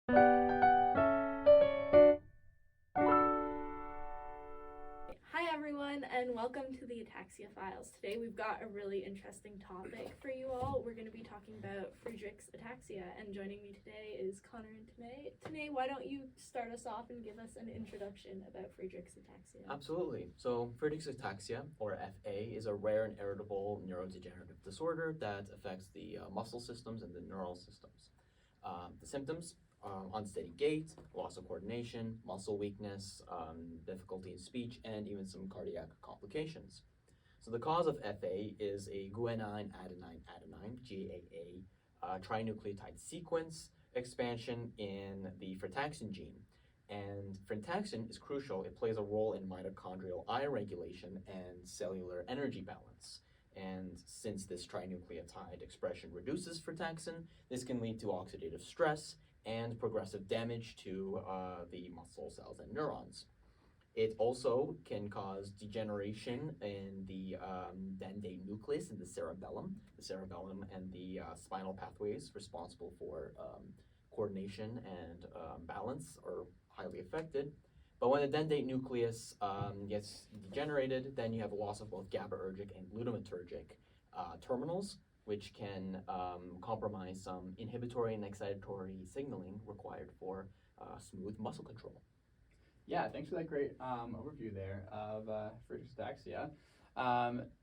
Hi everyone, and welcome to the Ataxia Files. Today we've got a really interesting topic for you all. We're going to be talking about Friedreich's ataxia, and joining me today is Connor and Tanae. Tanae, why don't you start us off and give us an introduction about Friedreich's ataxia? Absolutely. So, Friedreich's ataxia, or FA, is a rare and irritable neurodegenerative disorder that affects the muscle systems and the neural systems. The symptoms: unsteady gait, loss of coordination, muscle weakness, difficulty in speech, and even some cardiac complications. So, the cause of FA is a guanine adenine adenine (GAA) trinucleotide sequence expansion in the frataxin gene. And frataxin is crucial. It plays a role in mitochondrial ion regulation and cellular energy balance. And since this trinucleotide expression reduces frataxin, this can lead to oxidative stress and progressive damage to the muscle cells and neurons. It also can cause degeneration in the dentate nucleus in the cerebellum. The cerebellum and the spinal pathways responsible for coordination and balance are highly affected. But when the dentate nucleus gets degenerated, then you have a loss of both GABAergic and glutamatergic terminals, which can compromise some inhibitory and excitatory signaling required for smooth muscle control. Yeah, thanks for that great overview there of Friedreich's ataxia.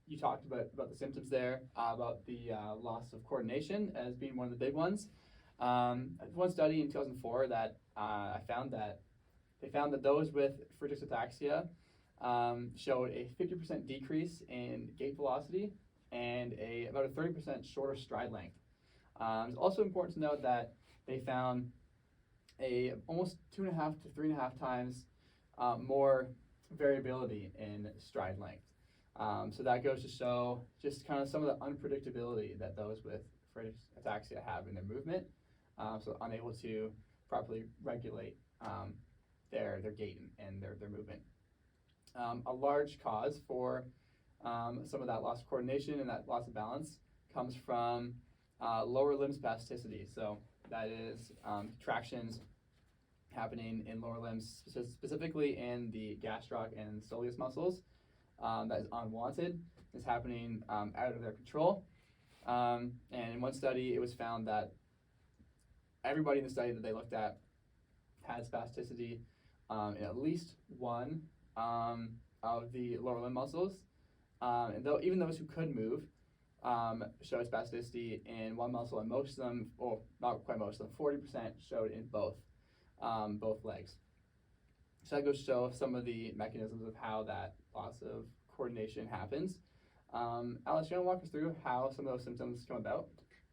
You talked about the symptoms there, about the loss of coordination as being one of the big ones. One study in 2004 that they found that those with Friedreich's ataxia showed a 50% decrease in gait velocity and about a 30% shorter stride length. It's also important to note that they found almost 2.5 to 3.5 times more variability in stride length. So that goes to show just kind of some of the unpredictability that those with Friedreich's ataxia have in their movement, so unable to properly regulate their gait and their movement. A large cause for some of that loss of coordination and that loss of balance comes from lower limb spasticity. So that is contractions happening in lower limbs, specifically in the gastroc and soleus muscles. That is unwanted. It's happening out of their control. And in one study, it was found that everybody in the study that they looked at had spasticity in at least one of the lower limb muscles. And even those who could move showed spasticity in one muscle, and most of them, or not quite most of them, 40% showed in both legs. So that goes to show some of the mechanisms of how that loss of coordination happens. Alice, you want to walk us through how some of those symptoms come about?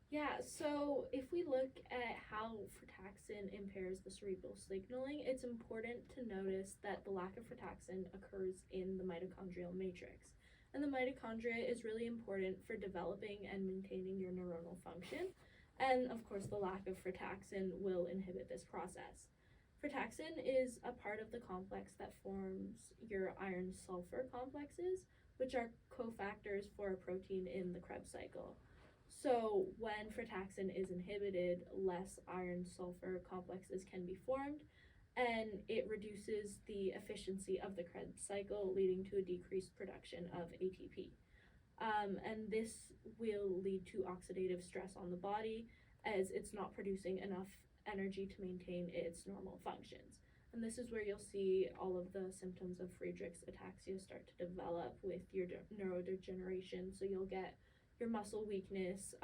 Yeah, so if we look at how frataxin impairs the cerebral signaling, it's important to notice that the lack of frataxin occurs in the mitochondrial matrix. And the mitochondria is really important for developing and maintaining your neuronal function. And of course, the lack of frataxin will inhibit this process. Frataxin is a part of the complex that forms your iron-sulfur complexes, which are cofactors for a protein in the Krebs cycle. So when frataxin is inhibited, less iron-sulfur complexes can be formed, and it reduces the efficiency of the Krebs cycle, leading to a decreased production of ATP. And this will lead to oxidative stress on the body, as it's not producing enough energy to maintain its normal functions. And this is where you'll see all of the symptoms of Friedreich's ataxia start to develop with your neurodegeneration. So you'll get your muscle weakness,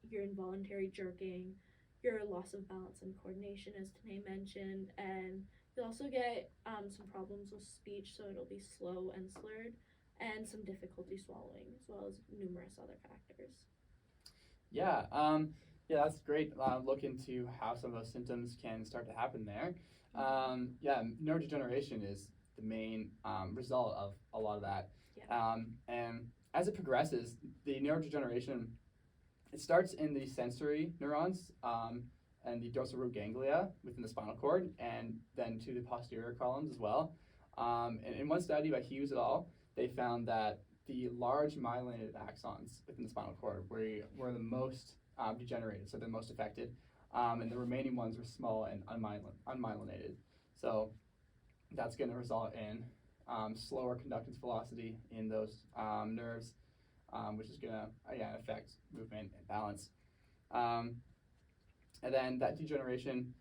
your involuntary jerking, your loss of balance and coordination, as Tanae mentioned, and you'll also get some problems with speech, so it'll be slow and slurred, and some difficulty swallowing, as well as numerous other factors. Yeah, that's great. Look into how some of those symptoms can start to happen there. Neurodegeneration is the main result of a lot of that. Yeah. And as it progresses, the neurodegeneration, it starts in the sensory neurons and the dorsal root ganglia within the spinal cord, and then to the posterior columns as well. And in one study by Hughes et al., they found that the large myelinated axons within the spinal cord were the most degenerated, so they're most affected. and the remaining ones were small and unmyelinated. So that's going to result in slower conductance velocity in those nerves, which is going to, again, affect movement and balance. And then that degeneration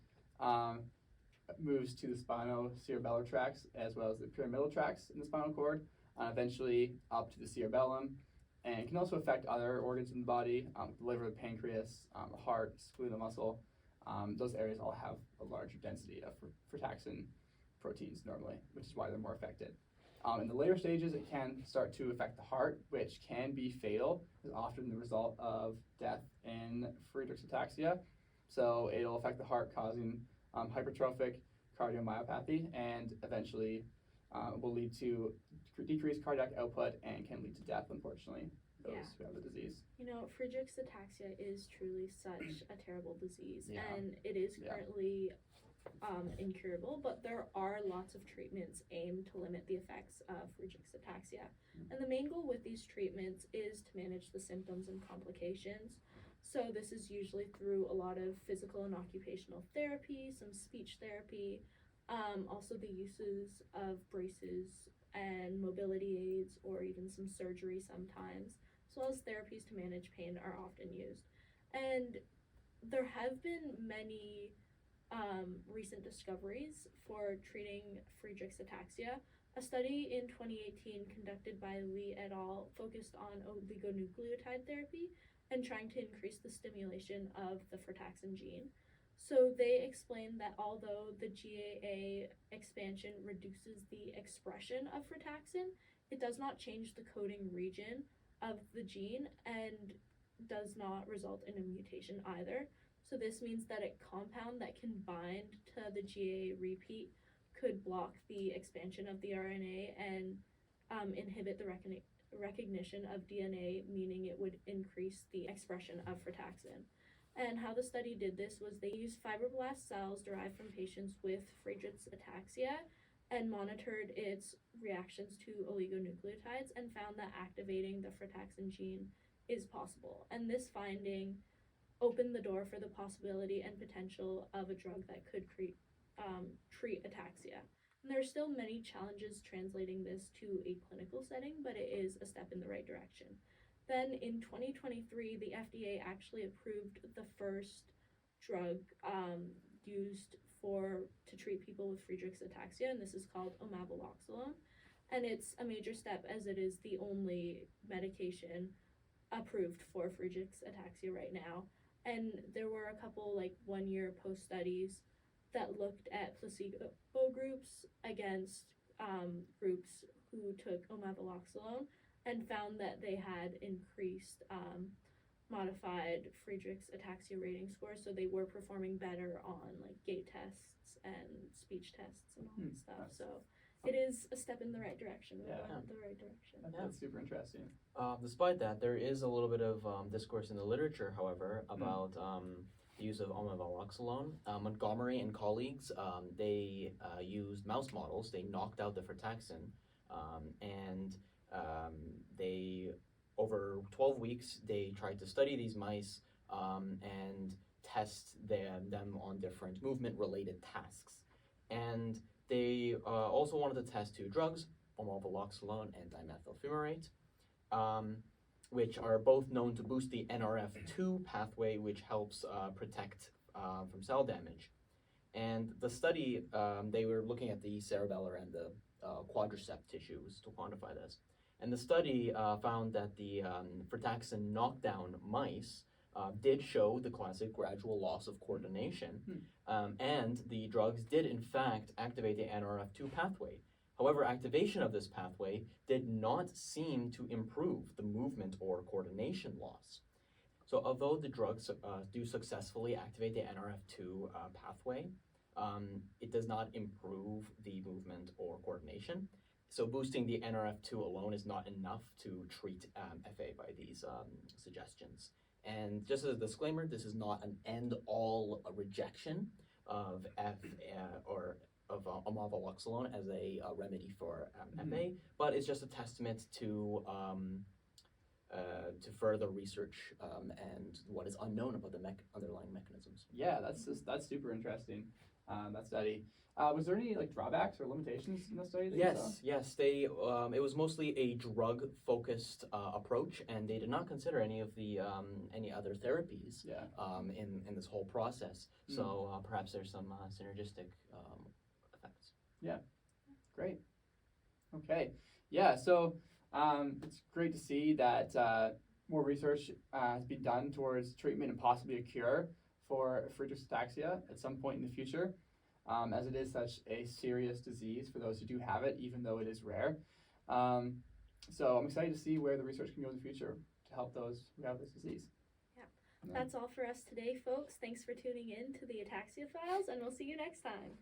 moves to the spinocerebellar tracts as well as the pyramidal tracts in the spinal cord, eventually up to the cerebellum, and can also affect other organs in the body, the liver, the pancreas, the heart, skeletal muscle. Those areas all have a larger density of frataxin proteins normally, which is why they're more affected. In the later stages, it can start to affect the heart, which can be fatal, is often the result of death in Friedreich's ataxia. So it'll affect the heart, causing hypertrophic cardiomyopathy, and eventually will lead to decreased cardiac output and can lead to death, unfortunately, those who have the disease. You know, Friedreich's ataxia is truly such a terrible disease, Yeah. and it is currently incurable, but there are lots of treatments aimed to limit the effects of Friedreich's ataxia. And the main goal with these treatments is to manage the symptoms and complications. So this is usually through a lot of physical and occupational therapy, some speech therapy, also the uses of braces and mobility aids, or even some surgery sometimes, as well as therapies to manage pain are often used. And there have been many recent discoveries for treating Friedreich's ataxia. A study in 2018 conducted by Lee et al. Focused on oligonucleotide therapy and trying to increase the stimulation of the frataxin gene. So they explained that although the GAA expansion reduces the expression of frataxin, it does not change the coding region of the gene and does not result in a mutation either. So this means that a compound that can bind to the GAA repeat could block the expansion of the RNA and inhibit the recognition of DNA, meaning it would increase the expression of frataxin. And how the study did this was they used fibroblast cells derived from patients with Friedreich's ataxia and monitored its reactions to oligonucleotides and found that activating the frataxin gene is possible. And this finding opened the door for the possibility and potential of a drug that could treat ataxia. And there are still many challenges translating this to a clinical setting, but it is a step in the right direction. Then in 2023, the FDA actually approved the first drug used to treat people with Friedreich's ataxia, and this is called omavaloxolone. And it's a major step as it is the only medication approved for Friedreich's ataxia right now. And there were a couple 1-year post studies that looked at placebo groups against groups who took omavaloxolone and found that they had increased modified Friedreich's ataxia rating scores, so they were performing better on gait tests and speech tests and all that stuff. So it is a step in the right direction. We're going in the right direction. That's super interesting. Despite that, there is a little bit of discourse in the literature, however, about the use of omavaloxolone. Montgomery and colleagues, they used mouse models. They knocked out the frataxin, and they, over 12 weeks, they tried to study these mice and test them on different movement-related tasks. And they also wanted to test two drugs, omavaloxolone and dimethyl fumarate, which are both known to boost the NRF2 pathway, which helps protect from cell damage. And the study, they were looking at the cerebellar and the quadriceps tissues to quantify this. And the study found that the frataxin knockdown mice did show the classic gradual loss of coordination, and the drugs did in fact activate the NRF2 pathway. However, activation of this pathway did not seem to improve the movement or coordination loss. So although the drugs do successfully activate the NRF2 pathway, it does not improve the movement or coordination. So boosting the NRF2 alone is not enough to treat FA by these suggestions. And just as a disclaimer, this is not an end-all rejection of of omavaloxolone as a remedy for FA, but it's just a testament to to further research and what is unknown about the underlying mechanisms. Yeah, that's super interesting. That study. Was there any like drawbacks or limitations in the study? That you saw? Yes. They it was mostly a drug-focused approach, and they did not consider any of the any other therapies Yeah. in this whole process. So perhaps there's some synergistic effects. Great. Okay. Yeah. So it's great to see that more research has been done towards treatment and possibly a cure for Friedreich's ataxia at some point in the future, as it is such a serious disease for those who do have it, even though it is rare. So I'm excited to see where the research can go in the future to help those who have this disease. Yeah. Yeah. That's all for us today, folks. Thanks for tuning in to the Ataxia Files, and we'll see you next time.